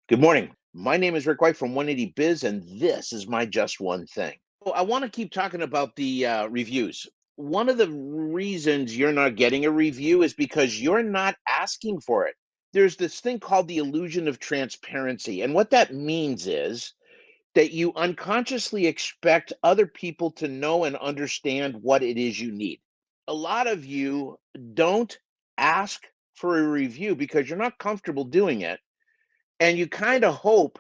Good morning. My name is Rick White from 180 Biz, and this is my Just One Thing. Well, I want to keep talking about the reviews. One of the reasons you're not getting a review is because you're not asking for it. There's this thing called the illusion of transparency. And what that means is that you unconsciously expect other people to know and understand what it is you need. A lot of you don't ask for a review because you're not comfortable doing it, and you kind of hope,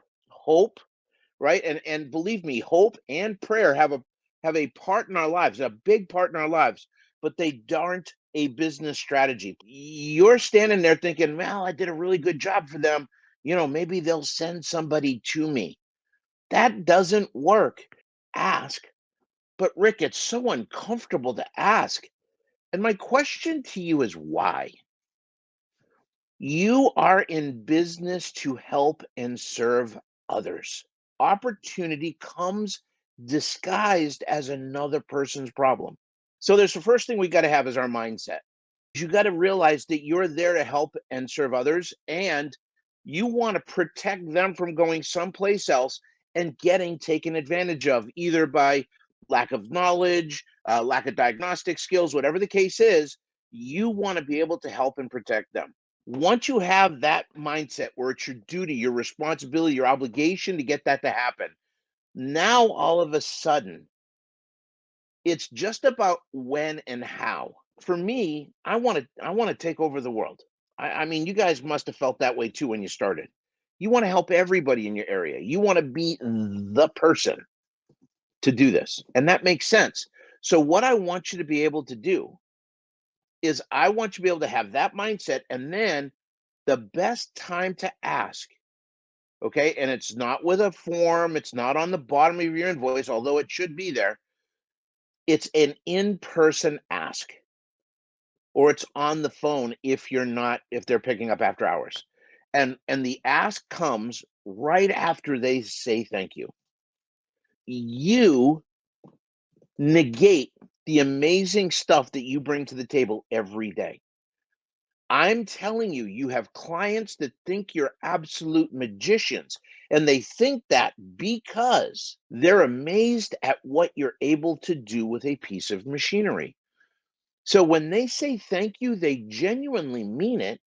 right? And believe me, hope and prayer have a part in our lives, a big part in our lives, but they aren't a business strategy. You're standing there thinking, well, I did a really good job for them, maybe they'll send somebody to me. That doesn't work. Ask. But Rick, it's so uncomfortable to ask. And my question to you is why? You are in business to help and serve others. Opportunity comes disguised as another person's problem. So there's the first thing we got to have is our mindset. You got to realize that you're there to help and serve others, and you want to protect them from going someplace else and getting taken advantage of, either by lack of knowledge, lack of diagnostic skills, whatever the case is. You want to be able to help and protect them. Once you have that mindset where it's your duty, your responsibility, your obligation to get that to happen, now all of a sudden, it's just about when and how. For me, I want to take over the world. I mean, you guys must have felt that way too when you started. You want to help everybody in your area. You want to be the person to do this. And that makes sense. So what I want you to be able to do is I want you to be able to have that mindset, and then the best time to ask, okay? And it's not with a form, it's not on the bottom of your invoice, although it should be there. It's an in-person ask, or it's on the phone if they're picking up after hours. And the ask comes right after they say thank you. You negate the amazing stuff that you bring to the table every day. I'm telling you, you have clients that think you're absolute magicians, and they think that because they're amazed at what you're able to do with a piece of machinery. So when they say thank you, they genuinely mean it,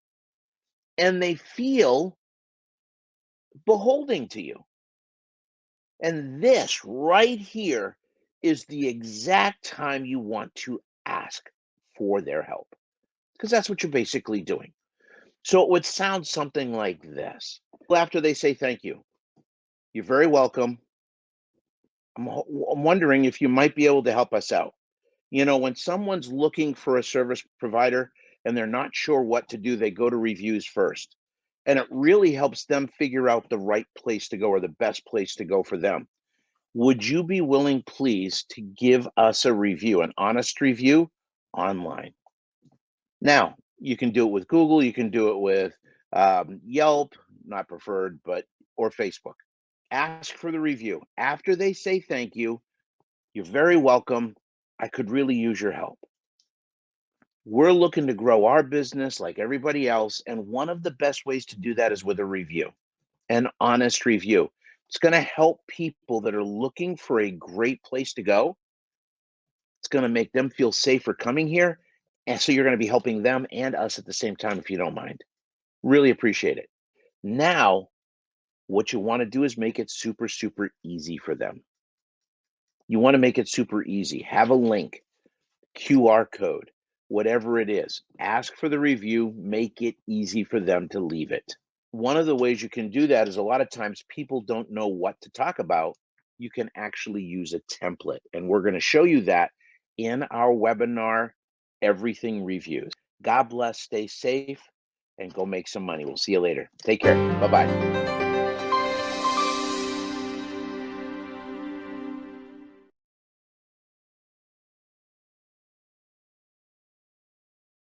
and they feel beholding to you. And this right here is the exact time you want to ask for their help, because that's what you're basically doing. So it would sound something like this. After they say thank you, you're very welcome. I'm wondering if you might be able to help us out. When someone's looking for a service provider and they're not sure what to do, they go to reviews first. And it really helps them figure out the right place to go, or the best place to go for them. Would you be willing, please, to give us a review, an honest review online? Now, you can do it with Google, you can do it with Yelp, not preferred, or Facebook. Ask for the review. After they say thank you, you're very welcome. I could really use your help. We're looking to grow our business like everybody else, and one of the best ways to do that is with a review, an honest review. It's going to help people that are looking for a great place to go. It's going to make them feel safer coming here. And so you're going to be helping them and us at the same time, if you don't mind. Really appreciate it. Now, what you want to do is make it super, super easy for them. You want to make it super easy. Have a link, QR code, whatever it is. Ask for the review, make it easy for them to leave it. One of the ways you can do that is, a lot of times people don't know what to talk about. You can actually use a template. And we're going to show you that in our webinar, Everything Reviews. God bless, stay safe, and go make some money. We'll see you later. Take care. Bye-bye.